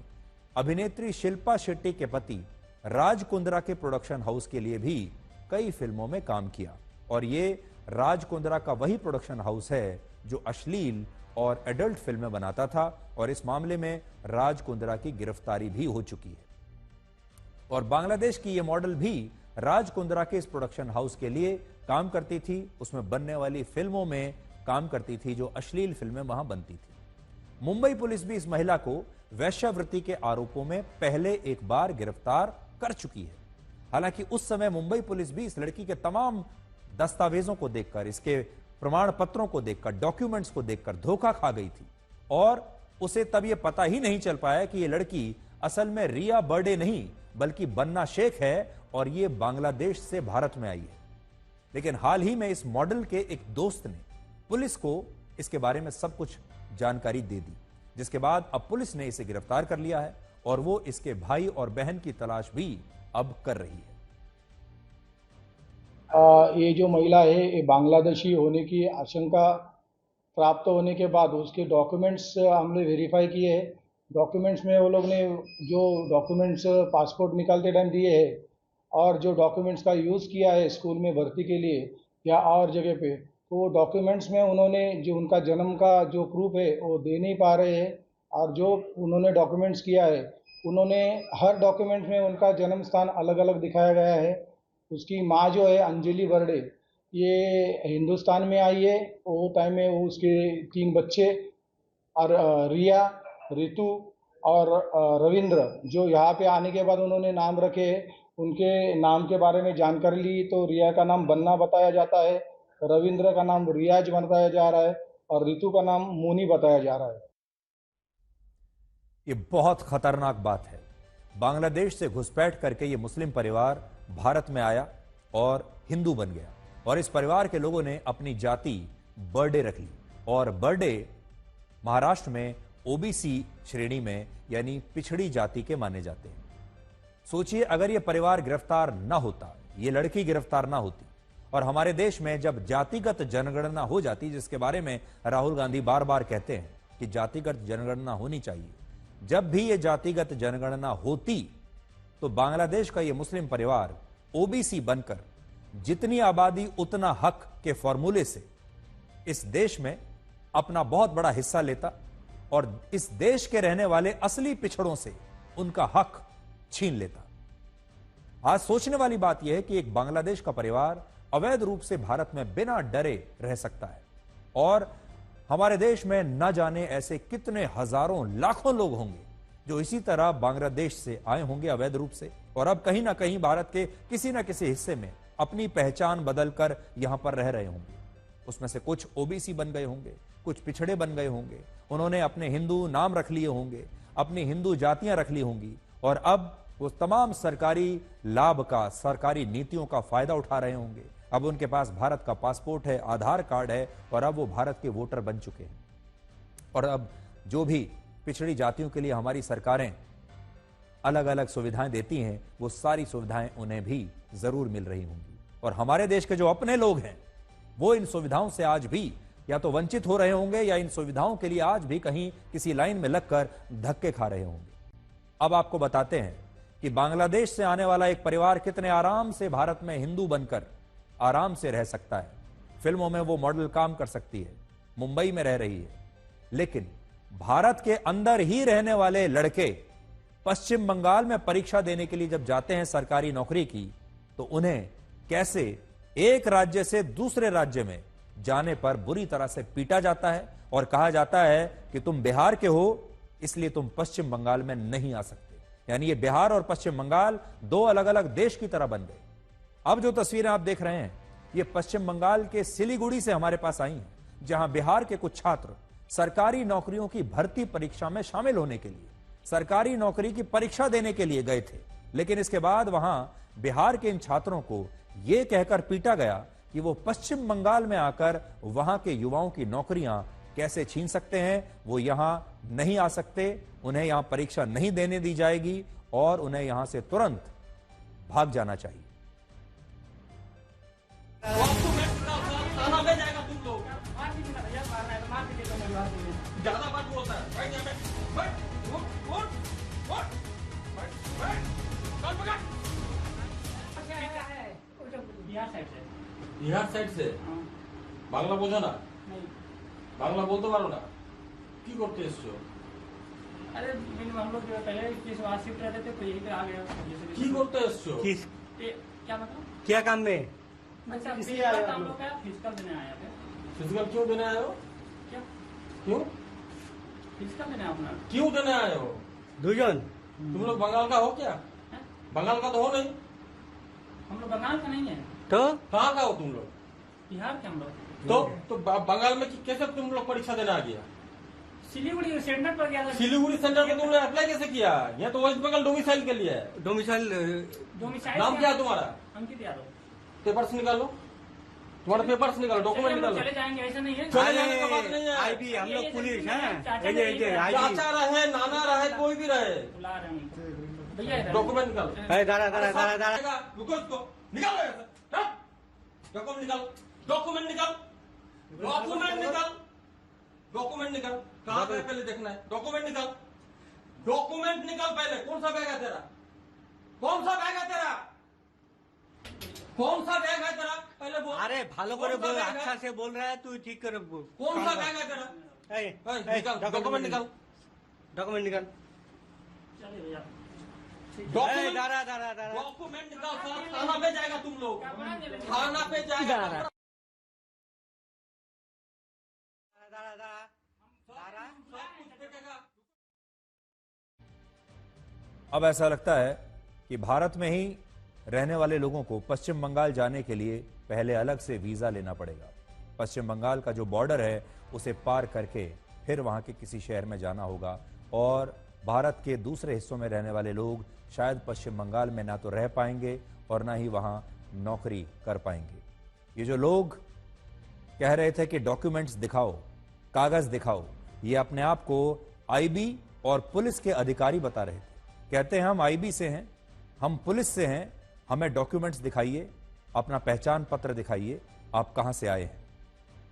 अभिनेत्री शिल्पा शेट्टी के पति राज कुंद्रा के प्रोडक्शन हाउस के लिए भी कई फिल्मों में काम किया और ये राज कुंद्रा का वही प्रोडक्शन हाउस है जो अश्लील और एडल्ट फिल्में बनाता था और इस मामले में राज कुंद्रा की गिरफ्तारी भी हो चुकी है। और बांग्लादेश की यह मॉडल भी राज कुंद्रा के इस प्रोडक्शन हाउस के लिए काम करती थी, उसमें बनने वाली फिल्मों में काम करती थी जो अश्लील फिल्में वहां बनती थी। मुंबई पुलिस भी इस महिला को वेश्यावृत्ति के आरोपों में पहले एक बार गिरफ्तार कर चुकी है। हालांकि उस समय मुंबई पुलिस भी इस लड़की के तमाम दस्तावेजों को देखकर, इसके प्रमाण पत्रों को देखकर, डॉक्यूमेंट्स को देखकर धोखा खा गई थी और उसे तब यह पता ही नहीं चल पाया कि यह लड़की असल में रिया बर्डे नहीं बल्कि बन्ना शेख है और यह बांग्लादेश से भारत में आई है। लेकिन हाल ही में इस मॉडल के एक दोस्त ने पुलिस को इसके बारे में सब कुछ जानकारी दे दी, जिसके बाद अब पुलिस ने इसे गिरफ्तार कर लिया है और वो इसके भाई और बहन की तलाश भी अब कर रही है। ये जो महिला है ये बांग्लादेशी होने की आशंका प्राप्त होने के बाद उसके डॉक्यूमेंट्स हमने वेरीफाई किए हैं। डॉक्यूमेंट्स में वो लोग ने जो डॉक्यूमेंट्स पासपोर्ट निकालते टाइम दिए हैं और जो डॉक्यूमेंट्स का यूज़ किया है स्कूल में भर्ती के लिए या और जगह पे, तो डॉक्यूमेंट्स में उन्होंने जो उनका जन्म का जो प्रूफ है वो दे नहीं पा रहे हैं और जो उन्होंने डॉक्यूमेंट्स किया है उन्होंने हर डॉक्यूमेंट में उनका जन्म स्थान अलग अलग दिखाया गया है। उसकी माँ जो है अंजलि बर्डे ये हिंदुस्तान में आई है, वो टाइम में वो उसके 3 बच्चे और रिया, रितु और रविंद्र जो यहाँ पे आने के बाद उन्होंने नाम रखे, उनके नाम के बारे में जानकारी ली तो रिया का नाम बन्ना बताया जाता है, रविंद्र का नाम रियाज बताया जा रहा है और रितु का नाम मोनी बताया जा रहा है। ये बहुत खतरनाक बात है। बांग्लादेश से घुसपैठ करके ये मुस्लिम परिवार भारत में आया और हिंदू बन गया और इस परिवार के लोगों ने अपनी जाति बर्डे रख ली और बर्डे महाराष्ट्र में ओबीसी श्रेणी में यानी पिछड़ी जाति के माने जाते हैं। सोचिए अगर यह परिवार गिरफ्तार ना होता, ये लड़की गिरफ्तार ना होती और हमारे देश में जब जातिगत जनगणना हो जाती, जिसके बारे में राहुल गांधी बार बार कहते हैं कि जातिगत जनगणना होनी चाहिए, जब भी ये जातिगत जनगणना होती तो बांग्लादेश का ये मुस्लिम परिवार ओबीसी बनकर जितनी आबादी उतना हक के फॉर्मूले से इस देश में अपना बहुत बड़ा हिस्सा लेता और इस देश के रहने वाले असली पिछड़ों से उनका हक छीन लेता। आज सोचने वाली बात यह है कि एक बांग्लादेश का परिवार अवैध रूप से भारत में बिना डरे रह सकता है और हमारे देश में न जाने ऐसे कितने हजारों लाखों लोग होंगे जो इसी तरह बांग्लादेश से आए होंगे अवैध रूप से और अब कहीं ना कहीं भारत के किसी न किसी हिस्से में अपनी पहचान बदलकर यहां पर रह रहे होंगे। उसमें से कुछ ओबीसी बन गए होंगे, कुछ पिछड़े बन गए होंगे, उन्होंने अपने हिंदू नाम रख लिए होंगे, अपनी हिंदू जातियां रख ली होंगी और अब वो तमाम सरकारी लाभ का, सरकारी नीतियों का फायदा उठा रहे होंगे। अब उनके पास भारत का पासपोर्ट है, आधार कार्ड है और अब वो भारत के वोटर बन चुके हैं और अब जो भी पिछड़ी जातियों के लिए हमारी सरकारें अलग अलग सुविधाएं देती हैं वो सारी सुविधाएं उन्हें भी जरूर मिल रही होंगी और हमारे देश के जो अपने लोग हैं वो इन सुविधाओं से आज भी या तो वंचित हो रहे होंगे या इन सुविधाओं के लिए आज भी कहीं किसी लाइन में लगकर धक्के खा रहे होंगे। अब आपको बताते हैं कि बांग्लादेश से आने वाला एक परिवार कितने आराम से भारत में हिंदू बनकर आराम से रह सकता है। फिल्मों में वो मॉडल काम कर सकती है, मुंबई में रह रही है, लेकिन भारत के अंदर ही रहने वाले लड़के पश्चिम बंगाल में परीक्षा देने के लिए जब जाते हैं सरकारी नौकरी की, तो उन्हें कैसे एक राज्य से दूसरे राज्य में जाने पर बुरी तरह से पीटा जाता है और कहा जाता है कि तुम बिहार के हो, इसलिए तुम पश्चिम बंगाल में नहीं आ सकते। यानी ये बिहार और पश्चिम बंगाल दो अलग अलग देश की तरह बन गए। अब जो तस्वीरें आप देख रहे हैं, ये पश्चिम बंगाल के सिलीगुड़ी से हमारे पास आई हैं, जहां बिहार के कुछ छात्र सरकारी नौकरियों की भर्ती परीक्षा में शामिल होने के लिए, सरकारी नौकरी की परीक्षा देने के लिए गए थे। लेकिन इसके बाद वहां बिहार के इन छात्रों को यह कहकर पीटा गया कि वो पश्चिम बंगाल में आकर वहां के युवाओं की नौकरियां कैसे छीन सकते हैं, वो यहां नहीं आ सकते, उन्हें यहां परीक्षा नहीं देने दी जाएगी और उन्हें यहां से तुरंत भाग जाना चाहिए। ज्यादा बात बोलता है। बिहार साइड से বাংলা বোঝো না? বাংলা বলতে পারো না? কি করতে এসছো? अरे हम लोग पहले इस बार शिफ्ट रहते थे, तो यहीं पे आ गए। কি করতে এসছো? क्या मतलब? क्या काम में? अच्छा, फिजिकल हम लोग का फिजिकल देने आए थे। फिजिकल क्यों देने आए हो? क्या? क्यों? फिजिकल देने अपना। क्यों देने आए हो? दुजन। तुम लोग बंगाल का हो क्या? बंगाल का तो हो नहीं। हम लोग बंगाल का नहीं है। तो कहाँ का हो तुम लोग? बिहार के हम लोग। तो बंगाल में कैसे तुम लोग परीक्षा देने आ गया? सिलीगुड़ी सेंटर पर गया था। सिलीगुड़ी सेंटर पर तुमने अप्लाई कैसे किया? यहाँ तो वेस्ट बंगाल डोमिसाइल के लिए है। डोमिसाइल नाम क्या है तुम्हारा? अंकित यादव। पेपर्स निकालो, तुम्हारा पेपर्स निकालो, डॉक्यूमेंट निकालो। चले जाएंगे, ऐसा नहीं है। चले जाने का बात नहीं है। आईबी हम लोग पुलिस हैं। चाचा रहे, नाना रहे, कोई भी रहे, बुला रहे हैं भैया। डॉक्यूमेंट निकालो। रुको इसको, निकालो डॉक्यूमेंट निकालो, डॉक्यूमेंट निकाल, डॉक्यूमेंट निकाल, डॉक्यूमेंट निकाल। कहाँ पे पहले देखना है? डॉक्यूमेंट निकाल, डॉक्यूमेंट निकाल पहले। कौन सा बैग है तेरा? कौन सा बैग है तेरा? कौन सा बैग है तेरा? पहले बोल। अरे भालो करे बोल, अच्छा से बोल रहा है तू, ठीक करे बोल। कौन सा बैग है तेरा? निकाल, डॉक्यूमेंट निकाल, डॉक्यूमेंट निकाल। चलिए भैया। डॉक्यूमेंट निकाल। थाना पे जाएगा तुम लोग, थाना पे जाएगा। अब ऐसा लगता है कि भारत में ही रहने वाले लोगों को पश्चिम बंगाल जाने के लिए पहले अलग से वीजा लेना पड़ेगा। पश्चिम बंगाल का जो बॉर्डर है उसे पार करके फिर वहां के किसी शहर में जाना होगा और भारत के दूसरे हिस्सों में रहने वाले लोग शायद पश्चिम बंगाल में ना तो रह पाएंगे और ना ही वहां नौकरी कर पाएंगे। ये जो लोग कह रहे थे कि डॉक्यूमेंट्स दिखाओ, कागज दिखाओ, ये अपने आप को आईबी और पुलिस के अधिकारी बता रहे थे। कहते हैं हम आईबी से हैं, हम पुलिस से हैं, हमें डॉक्यूमेंट्स दिखाइए, अपना पहचान पत्र दिखाइए, आप कहां से आए हैं।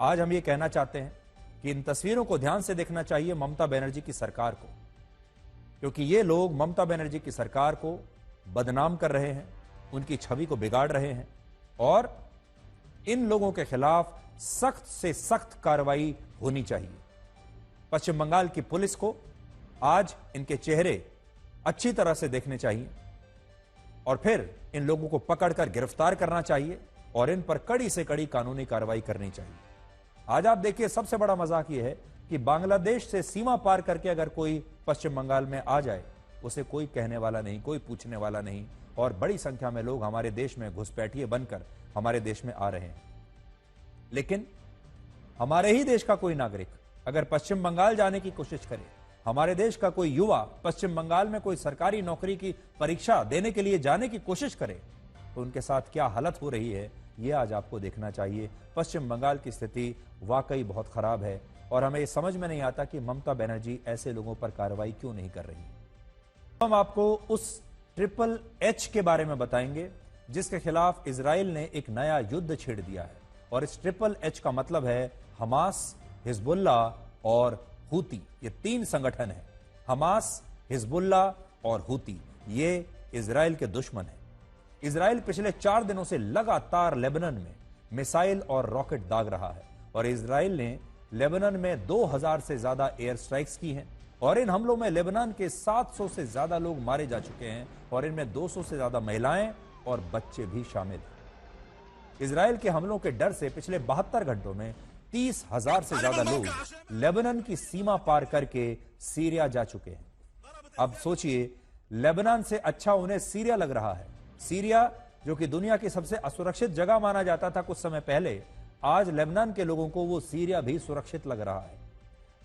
आज हम ये कहना चाहते हैं कि इन तस्वीरों को ध्यान से देखना चाहिए ममता बनर्जी की सरकार को, क्योंकि ये लोग ममता बनर्जी की सरकार को बदनाम कर रहे हैं, उनकी छवि को बिगाड़ रहे हैं और इन लोगों के खिलाफ सख्त से सख्त कार्रवाई होनी चाहिए। पश्चिम बंगाल की पुलिस को आज इनके चेहरे अच्छी तरह से देखने चाहिए और फिर इन लोगों को पकड़कर गिरफ्तार करना चाहिए और इन पर कड़ी से कड़ी कानूनी कार्रवाई करनी चाहिए। आज आप देखिए, सबसे बड़ा मजाक यह है कि बांग्लादेश से सीमा पार करके अगर कोई पश्चिम बंगाल में आ जाए, उसे कोई कहने वाला नहीं, कोई पूछने वाला नहीं और बड़ी संख्या में लोग हमारे देश में घुसपैठिए बनकर हमारे देश में आ रहे हैं। लेकिन हमारे ही देश का कोई नागरिक अगर पश्चिम बंगाल जाने की कोशिश करे, हमारे देश का कोई युवा पश्चिम बंगाल में कोई सरकारी नौकरी की परीक्षा देने के लिए जाने की कोशिश करे, तो उनके साथ क्या हालत हो रही है, यह आज आपको देखना चाहिए। पश्चिम बंगाल की स्थिति वाकई बहुत खराब है और हमें यह समझ में नहीं आता कि ममता बनर्जी ऐसे लोगों पर कार्रवाई क्यों नहीं कर रही। हम आपको उस ट्रिपल एच के बारे में बताएंगे जिसके खिलाफ इजराइल ने एक नया युद्ध छेड़ दिया है और इस ट्रिपल एच का मतलब है हमास, हिजबुल्ला और हूती। ये तीन संगठन हैं, हमास, हिजबुल्ला और हूती। ये इजराइल के दुश्मन हैं। इजराइल पिछले 4 दिनों से लगातार लेबनान में मिसाइल और रॉकेट दाग रहा है और इजराइल ने लेबनान में 2000 से ज्यादा एयर स्ट्राइक्स की हैं और इन हमलों में लेबनान के 700 से ज्यादा लोग मारे जा चुके हैं और इनमें 200 से ज्यादा महिलाएं और बच्चे भी शामिल हैं। इजराइल के हमलों के डर से पिछले 72 घंटों में 30,000 से ज्यादा लोग लेबनान की सीमा पार करके सीरिया जा चुके हैं। अब सोचिए, लेबनान से अच्छा उन्हें सीरिया लग रहा है। सीरिया जो कि दुनिया की सबसे असुरक्षित जगह माना जाता था कुछ समय पहले, आज लेबनान के लोगों को वो सीरिया भी सुरक्षित लग रहा है।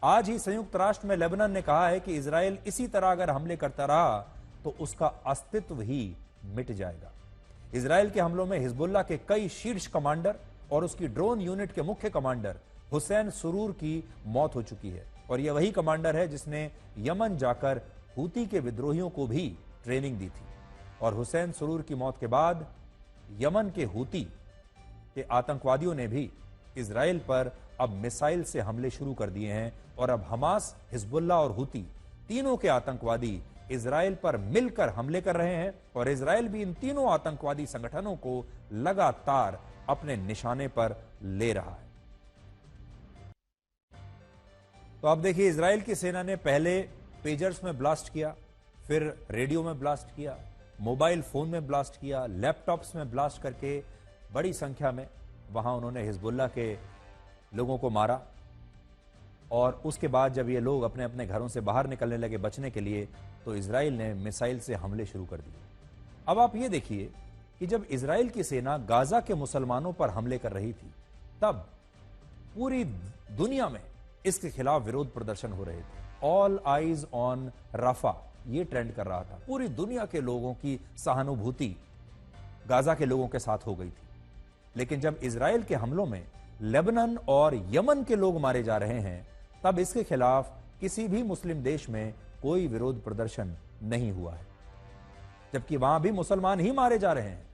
आज ही संयुक्त राष्ट्र में लेबनान ने कहा है कि इजराइल इसी तरह अगर हमले करता रहा तो उसका अस्तित्व ही मिट जाएगा। इजराइल के हमलों में हिजबुल्लाह के कई शीर्ष कमांडर और उसकी ड्रोन यूनिट के मुख्य कमांडर हुसैन सुरूर की मौत हो चुकी है और यह वही कमांडर है जिसने यमन जाकर हूती के विद्रोहियों को भी ट्रेनिंग दी थी। और हुसैन सुरूर की मौत के बाद यमन के हूती के आतंकवादियों ने भी इजराइल पर अब मिसाइल से हमले शुरू कर दिए हैं और अब हमास, हिजबुल्लाह और हूती तीनों के आतंकवादी इजराइल पर मिलकर हमले कर रहे हैं और इजराइल भी इन तीनों आतंकवादी संगठनों को लगातार अपने निशाने पर ले रहा है। तो अब देखिए, इजराइल की सेना ने पहले पेजर्स में ब्लास्ट किया, फिर रेडियो में ब्लास्ट किया, मोबाइल फोन में ब्लास्ट किया, लैपटॉप्स में ब्लास्ट करके बड़ी संख्या में वहां उन्होंने हिजबुल्लाह के लोगों को मारा। और उसके बाद जब ये लोग अपने अपने घरों से बाहर निकलने लगे बचने के लिए, तो इजराइल ने मिसाइल से हमले शुरू कर दिए। अब आप ये देखिए कि जब इजराइल की सेना गाजा के मुसलमानों पर हमले कर रही थी, तब पूरी दुनिया में इसके खिलाफ विरोध प्रदर्शन हो रहे थे। ऑल आइज ऑन राफा, ये ट्रेंड कर रहा था। पूरी दुनिया के लोगों की सहानुभूति गाजा के लोगों के साथ हो गई थी। लेकिन जब इजराइल के हमलों में लेबनान और यमन के लोग मारे जा रहे हैं, तब इसके खिलाफ किसी भी मुस्लिम देश में कोई विरोध प्रदर्शन नहीं हुआ है, जबकि वहां भी मुसलमान ही मारे जा रहे हैं।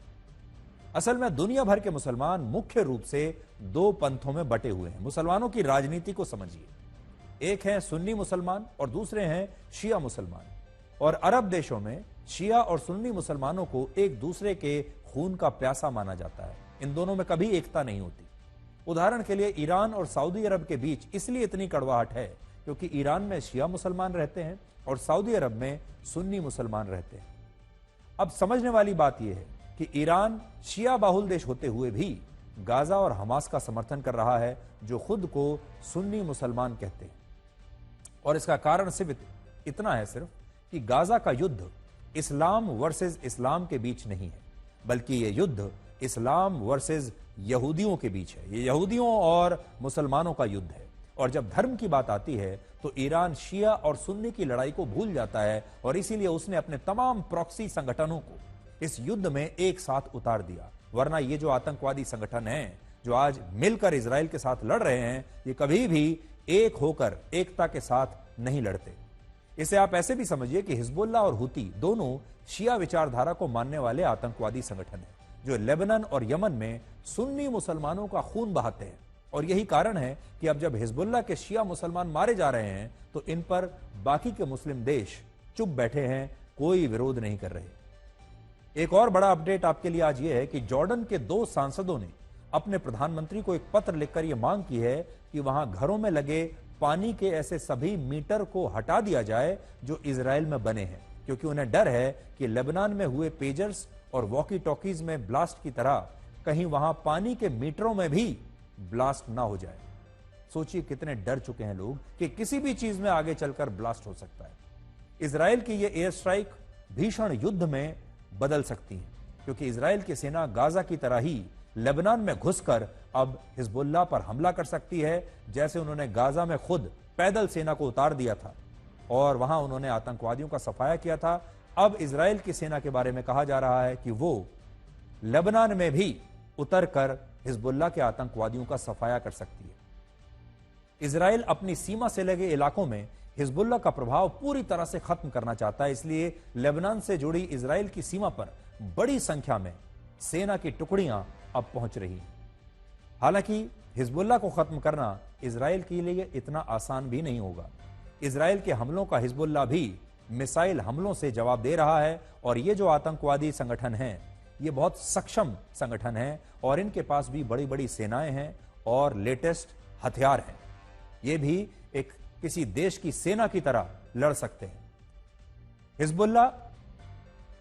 असल में दुनिया भर के मुसलमान मुख्य रूप से दो पंथों में बटे हुए हैं। मुसलमानों की राजनीति को समझिए, एक है सुन्नी मुसलमान और दूसरे हैं शिया मुसलमान। और अरब देशों में शिया और सुन्नी मुसलमानों को एक दूसरे के खून का प्यासा माना जाता है। इन दोनों में कभी एकता नहीं होती। उदाहरण के लिए ईरान और सऊदी अरब के बीच इसलिए इतनी कड़वाहट है क्योंकि ईरान में शिया मुसलमान रहते हैं और सऊदी अरब में सुन्नी मुसलमान रहते हैं। अब समझने वाली बात यह है कि ईरान शिया बाहुल देश होते हुए भी गाजा और हमास का समर्थन कर रहा है, जो खुद को सुन्नी मुसलमान कहते हैं। और इसका कारण सिर्फ इतना है सिर्फ कि गाजा का युद्ध इस्लाम वर्सेस इस्लाम के बीच नहीं है, बल्कि यह युद्ध इस्लाम वर्सेस यहूदियों के बीच है। ये यहूदियों और मुसलमानों का युद्ध है। और जब धर्म की बात आती है तो ईरान शिया और सुन्नी की लड़ाई को भूल जाता है और इसीलिए उसने अपने तमाम प्रॉक्सी संगठनों को इस युद्ध में एक साथ उतार दिया। वरना ये जो आतंकवादी संगठन हैं जो आज मिलकर इजराइल के साथ लड़ रहे हैं, ये कभी भी एक होकर एकता के साथ नहीं लड़ते। इसे आप ऐसे भी समझिए कि हिजबुल्लाह और हूती दोनों शिया विचारधारा को मानने वाले आतंकवादी संगठन हैं जो लेबनान और यमन में सुन्नी मुसलमानों का खून बहाते हैं। और यही कारण है कि अब जब हिजबुल्लाह के शिया मुसलमान मारे जा रहे हैं तो इन पर बाकी के मुस्लिम देश चुप बैठे हैं, कोई विरोध नहीं कर रहे। एक और बड़ा अपडेट आपके लिए आज यह है कि जॉर्डन के 2 सांसदों ने अपने प्रधानमंत्री को एक पत्र लिखकर यह मांग की है कि वहां घरों में लगे पानी के ऐसे सभी मीटर को हटा दिया जाए जो इजराइल में बने हैं, क्योंकि उन्हें डर है कि लेबनान में हुए पेजर्स और वॉकी टॉकीज में ब्लास्ट की तरह कहीं वहां पानी के मीटरों में भी ब्लास्ट ना हो जाए। सोचिए कितने डर चुके हैं लोग कि किसी भी चीज में आगे चलकर ब्लास्ट हो सकता है। इजराइल की यह एयर स्ट्राइक भीषण युद्ध में बदल सकती है, क्योंकि इजराइल की सेना गाजा की तरह ही लेबनान में घुसकर अब हिजबुल्लाह पर हमला कर सकती है, जैसे उन्होंने गाजा में खुद पैदल सेना को उतार दिया था और वहां उन्होंने आतंकवादियों का सफाया किया था। अब इजराइल की सेना के बारे में कहा जा रहा है कि वो लेबनान में भी उतरकर हिजबुल्लाह के आतंकवादियों का सफाया कर सकती है। इजराइल अपनी सीमा से लगे इलाकों में हिजबुल्लाह का प्रभाव पूरी तरह से खत्म करना चाहता है, इसलिए लेबनान से जुड़ी इजराइल की सीमा पर बड़ी संख्या में सेना की टुकड़ियां अब पहुंच रही हैं। हालांकि हिजबुल्लाह को खत्म करना इजराइल के लिए इतना आसान भी नहीं होगा। इजराइल के हमलों का हिजबुल्लाह भी मिसाइल हमलों से जवाब दे रहा है और ये जो आतंकवादी संगठन हैं ये बहुत सक्षम संगठन हैं और इनके पास भी बड़ी बड़ी सेनाएं हैं और लेटेस्ट हथियार हैं। ये भी एक किसी देश की सेना की तरह लड़ सकते हैं। हिजबुल्लाह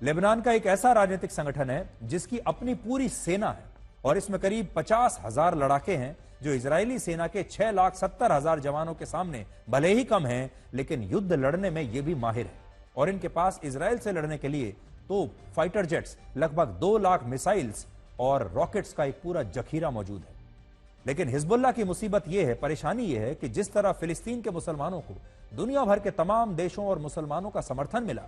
लेबनान का एक ऐसा राजनीतिक संगठन है जिसकी अपनी पूरी सेना है और इसमें करीब 50,000 लड़ाके हैं जो इजरायली सेना के 6,70,000 जवानों के सामने भले ही कम हैं, लेकिन युद्ध लड़ने में ये भी माहिर है और इनके पास इजराइल से लड़ने के लिए तो फाइटर जेट्स, लगभग 2 लाख मिसाइल्स और रॉकेट्स का एक पूरा जखीरा मौजूद है। लेकिन हिजबुल्लाह की मुसीबत यह है, परेशानी यह है कि जिस तरह फिलिस्तीन के मुसलमानों को दुनिया भर के तमाम देशों और मुसलमानों का समर्थन मिला,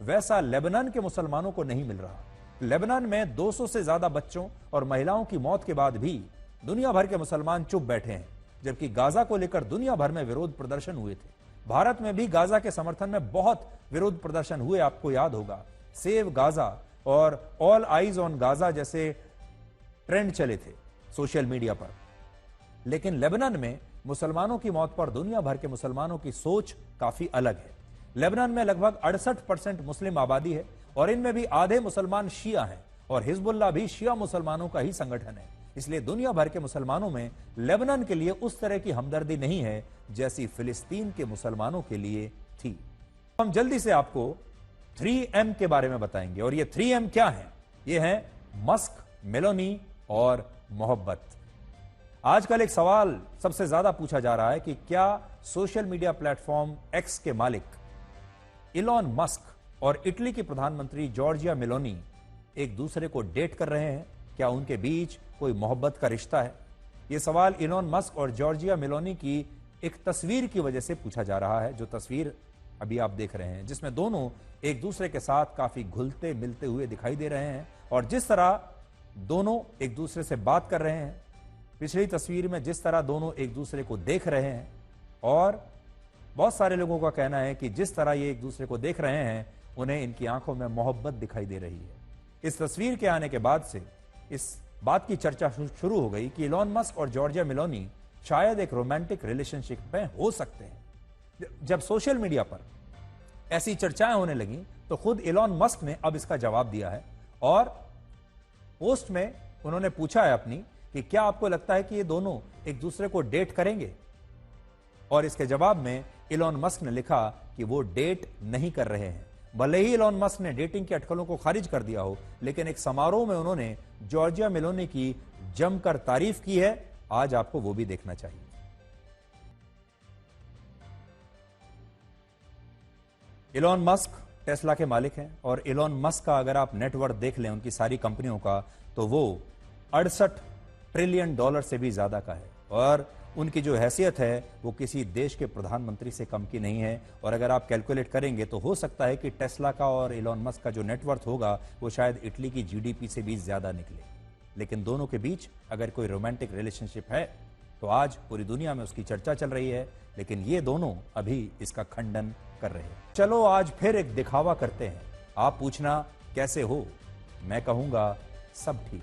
वैसा लेबनान के मुसलमानों को नहीं मिल रहा। लेबनान में 200 से ज्यादा बच्चों और महिलाओं की मौत के बाद भी दुनिया भर के मुसलमान चुप बैठे हैं, जबकि गाजा को लेकर दुनिया भर में विरोध प्रदर्शन हुए थे। भारत में भी गाजा के समर्थन में बहुत विरोध प्रदर्शन हुए, आपको याद होगा। सेव गाजा और ऑल आइज ऑन गाजा जैसे ट्रेंड चले थे सोशल मीडिया पर। लेकिन लेबनान में मुसलमानों की मौत पर दुनिया भर के मुसलमानों की सोच काफी अलग है। लेबनान में लगभग 68% मुस्लिम आबादी है और इनमें भी आधे मुसलमान शिया हैं और हिजबुल्लाह भी शिया मुसलमानों का ही संगठन है। इसलिए दुनिया भर के मुसलमानों में लेबनान के लिए उस तरह की हमदर्दी नहीं है जैसी फिलिस्तीन के मुसलमानों के लिए थी। हम जल्दी से आपको 3M के बारे में बताएंगे और ये 3M क्या है? ये है मस्क, मेलोनी और मोहब्बत। आजकल एक सवाल सबसे ज्यादा पूछा जा रहा है कि क्या सोशल मीडिया प्लेटफॉर्म एक्स के मालिक इलॉन मस्क और इटली की प्रधानमंत्री जॉर्जिया मेलोनी एक दूसरे को डेट कर रहे हैं? क्या उनके बीच कोई मोहब्बत का रिश्ता है? यह सवाल इलॉन मस्क और जॉर्जिया मेलोनी की एक तस्वीर की वजह से पूछा जा रहा है, जो तस्वीर अभी आप देख रहे हैं, जिसमें दोनों एक दूसरे के साथ काफी घुलते मिलते हुए दिखाई दे रहे हैं और जिस तरह दोनों एक दूसरे से बात कर रहे हैं, पिछली तस्वीर में जिस तरह दोनों एक दूसरे को देख रहे हैं, और बहुत सारे लोगों का कहना है कि जिस तरह ये एक दूसरे को देख रहे हैं उन्हें इनकी आंखों में मोहब्बत दिखाई दे रही है। इस तस्वीर के आने के बाद से इस बात की चर्चा शुरू हो गई कि इलॉन मस्क और जॉर्जिया मेलोनी शायद एक रोमांटिक रिलेशनशिप में हो सकते हैं। जब सोशल मीडिया पर ऐसी चर्चाएं होने लगी तो खुद इलॉन मस्क ने अब इसका जवाब दिया है और पोस्ट में उन्होंने पूछा है अपनी कि क्या आपको लगता है कि ये दोनों एक दूसरे को डेट करेंगे, और इसके जवाब में इलॉन मस्क ने लिखा कि वो डेट नहीं कर रहे हैं। भले ही इलॉन मस्क ने डेटिंग के अटकलों को खारिज कर दिया हो, लेकिन एक समारोह में उन्होंने जॉर्जिया मेलोनी की जमकर तारीफ की है। आज आपको वो भी देखना चाहिए। इलॉन मस्क टेस्ला के मालिक हैं और इलॉन मस्क का अगर आप नेटवर्थ देख लें उनकी सारी कंपनियों का, तो वो 68 ट्रिलियन डॉलर से भी ज्यादा का है और उनकी जो हैसियत है वो किसी देश के प्रधानमंत्री से कम की नहीं है। और अगर आप कैलकुलेट करेंगे तो हो सकता है कि टेस्ला का और इलॉन मस्क का जो नेटवर्थ होगा वो शायद इटली की जीडीपी से भी ज्यादा निकले। लेकिन दोनों के बीच अगर कोई रोमांटिक रिलेशनशिप है तो आज पूरी दुनिया में उसकी चर्चा चल रही है, लेकिन ये दोनों अभी इसका खंडन कर रहे हैं। चलो आज फिर एक दिखावा करते हैं। आप पूछना कैसे हो, मैं कहूंगा सब ठीक।